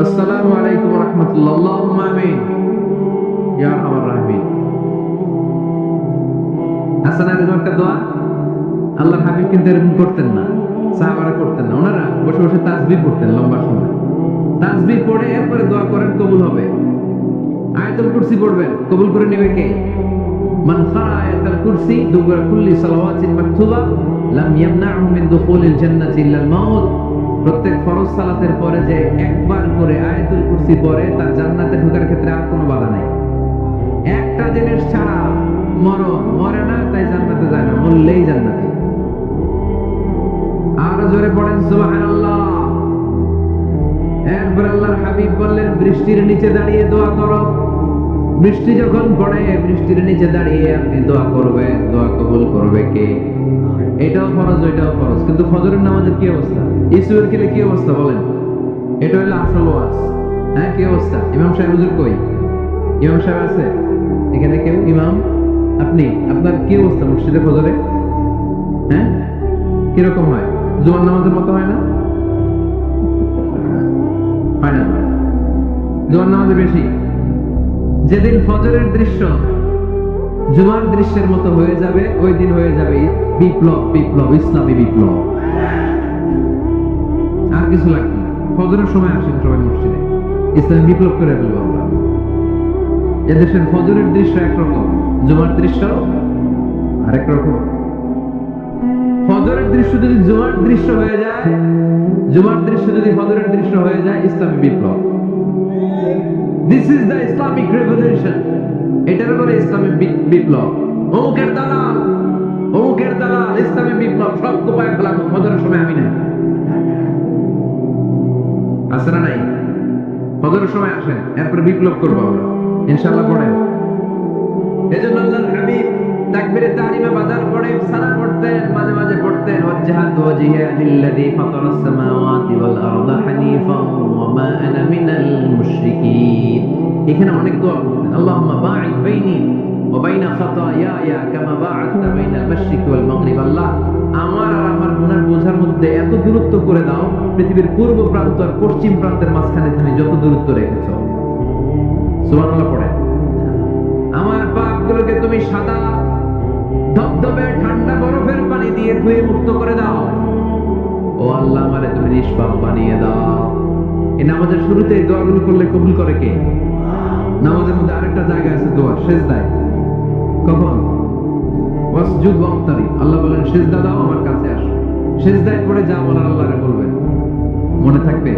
আসসালামু আলাইকুম ওয়া রাহমাতুল্লাহ, আল্লাহুম্মা আমিন ইয়া আরহামার রাহিমিন। হাসান এরকম একটা দোয়া আল্লাহর হাবিব কিন্তু এরকম করতেন না, সাহাবারা করতেন না। ওনারা বসে বসে তাসবিহ পড়তেন লম্বা সময়। তাসবিহ পড়ে এরপরে দোয়া করেন, কবুল হবে। আয়াতুল কুরসি পড়বেন, কবুল করে নেবে কে? মান ক্বারা আয়াতুল কুরসি দুবুরা কুল্লি সালাওয়াতিন মাকতুবা লাম ইয়ামনাহু মিন দুখুলিল জান্নাতি ইল্লাল মাউত। প্রত্যেক ফরজ সালাতের পরে যে একবার করে আয়াতুল কুরসি পড়ে তার জান্নাতে ঢোকার ক্ষেত্রে আর কোনো বাধা নাই। একটা জিনিস ছাড়া, মরণ, মরে না তাই জান্নাতে যায় না, মরলেই জান্নাতে। আরো জোরে পড়েন সুবহানাল্লাহ। এরপর আল্লাহর হাবিব বললেন, বৃষ্টির নিচে দাঁড়িয়ে দোয়া করো। বৃষ্টি যখন পড়ে বৃষ্টির নিচে দাঁড়িয়ে আপনি দোয়া করবেন, দোয়া কবুল করবে কে? এটাও ফরজ, ওইটাও ফরজ। কিন্তু ফজরের নামাজের কি অবস্থা? ইসুরের খেলে কি অবস্থা বলেন? এটা হলো আসল ওয়াজ। হ্যাঁ, কি অবস্থা? ইমাম সাহেব হুজুর কই? ইমাম সাহেব আছে এখানে কেউ? ইমাম আপনি, আপনার কি অবস্থা মসজিদে ফজরে? হ্যাঁ, কিরকম হয়? জুমার নামাজের মতো হয় না? হয় না? জুমার নামাজে বেশি। যেদিন ফজরের দৃশ্য জুমার দৃশ্যের মতো হয়ে যাবে, ওই দিন হয়ে যাবে বিপ্লব, বিপ্লব, ইসলামী বিপ্লব। আর কিছু লাগবে না। ফজরের সময় আসেন সবাই মসজিদে, ইসলামী বিপ্লব করে ফেলবো আমরা। এদেশের ফজরের দৃশ্য একরকম, জুমার দৃশ্য আরেক রকম। ফজরের দৃশ্য যদি জুমার দৃশ্য হয়ে যায়, জুমার দৃশ্য যদি ফজরের দৃশ্য হয়ে যায়, ইসলামী বিপ্লব। This is the Islamic revolution. এটার বলে ইসলামী বিপ্লব। অমুকের দালাল, অমুকের দালাল, ইসলামী বিপ্লব সব কোপায় ফেলাবো। ফজরের সময় আমি নাই, আছে না নাই? ফজরের সময় আসেন, এরপরে বিপ্লব করবো আমরা ইনশাআল্লাহ। পড়েন। এজন্য আল্লাহর হাবিব তাকবীরে তাহরিমে বাদার পড়ে সালাম পড়তেন, মাঝে মাঝে পড়তেন ওয়াজহাতু ওয়াজহিয়া লিল্লাযী ফাতারাস সামাওয়াতি ওয়াল আরদা হানিফান ওয়া মা আনা মিনাল মুশরিকিন। এখানে অনেক দোয়া করতেন। আল্লাহুম্মা বাঈদ বাইনি ওয়া বাইনা খাতায়ায়া কামা বা'আদতা বাইনাল মাশরিকি ওয়াল মাগরিব। আল্লাহ, আমার আর আমার গুনার বোঝার মধ্যে এত দূরত্ব করে দাও, পৃথিবীর পূর্ব প্রান্ত আর পশ্চিম প্রান্তের মাঝখানে তুমি যত দূরত্ব রেখেছো। সুবহানাল্লাহ পড়েন। আমার পাপগুলোকে তুমি সাদা ধবধবে ঠান্ডা বরফের পানি দিয়ে ধুয়ে মুক্ত করে দাও। ও আল্লাহ, আমারে তুমি নিষ্পাপ বানিয়ে দাও। এই নামাজের শুরুতে এই দোয়াগুলো করলে কবুল করে কে? নামাজের মধ্যে আরেকটা জায়গা আছে দোয়া, সিজদায়। কখন? ওয়াসজুদ ওয়াক্তারিব। আল্লাহ বলেন সিজদা দাও, আমার কাছে আসো। সিজদায় পড়ে যা বলার আল্লাহরে বলবেন। মনে থাকবে?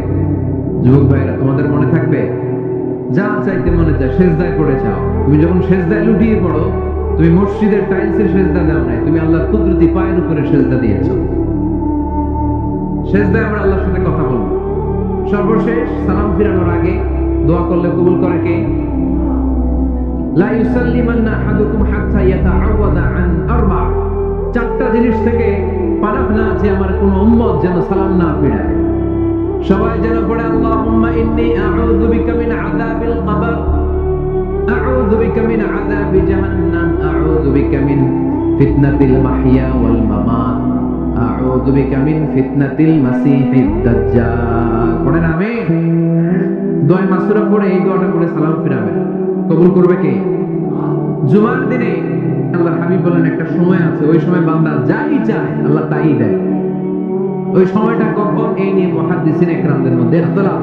যুবক ভাইরা, তোমাদের মনে থাকবে? যা চাইতে মনে চায় সিজদায় পড়ে চাও। তুমি যখন সিজদায় লুটিয়ে পড়ো, তুমি মসজিদের টাইলসের সিজদা দাও নাই, তুমি আল্লাহর কুদরতি পায়ের উপরে সিজদা দিয়েছো। সিজদায় আমরা আল্লাহর সাথে কথা বলবো। সর্বশেষ সালাম ফিরানোর আগে দোয়া করলে কবুল করে কে? লা ইউসাল্লিমান্না আহাদুকুম হাত্তা ইয়াতাআওয়াদা আন আরবা। চারটা জিনিস থেকে পানাহ না আছে আমার কোন উম্মত যেন সালাম না ফিরায়। সবাই যেন পড়ে আল্লাহুম্মা ইন্নী আউযু বিকা মিন আযাবিল কবর, আউযু বিকা মিন আযাবি জাহান্নাম, আউযু বিকা মিন ফিতনাতিল মাহইয়া ওয়াল মামাত, আউযু বিকা মিন ফিতনাতিল মাসিহিদ দাজ্জাল। পড়েন আমিন। দোয়া মাসুরা পড়ে এই দোয়াটা পড়ে সালাম ফিরাবেন। কবুল করবে কে? জুমার দিনে আল্লাহর হাবিব বলেন একটা সময় আছে, ওই সময় বান্দা যাই চায় আল্লাহ তাই দেয়। ওই সময়টা কখন? এই নিয়ে মুহাদ্দিসিন ইকরামদের মধ্যে ইখতিলাফ।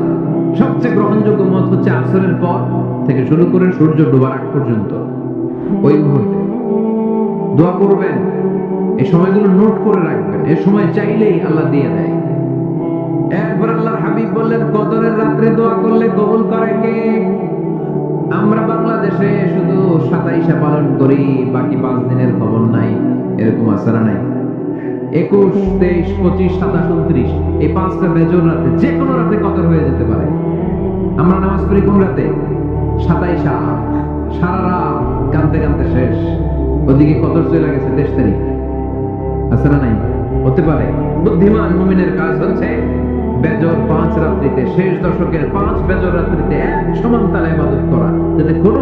সবচেয়ে গ্রহণযোগ্য মত হচ্ছে আসরের পর থেকে শুরু করে সূর্য ডোবার আগ পর্যন্ত। ওই মুহূর্তে দোয়া করবেন, এই সময়গুলো নোট করে রাখবেন। এই সময় চাইলেই আল্লাহ দিয়ে দেয়। এরপর আল্লাহর হাবিব বললেন কদরের রাত্রে দোয়া করলে কবুল করে কে? আমরা বাংলাদেশে শুধু 27 পালন করি, বাকি 5 দিনের খবর নাই। এরকম আছে না নাই? 21, 23, 25, 27, 29 এই 5টা বেজর রাতে, যে কোনো রাতে কদর হয়ে যেতে পারে। আমরা নামাজ পড়ি কোন রাতে? 27 সারা রাত কাঁদতে কাঁদতে শেষ, ওদিকে কদর চলে গেছে 23 তারিখ। আছে না নাই? হতে পারে। বুদ্ধিমান মুমিনের কাজ হচ্ছে বেজর 5 রাত্রিতে, শেষ দশকের 5 বেজর রাত্রিতে এক সমান তালে ইবাদত করা, যাতে কোনো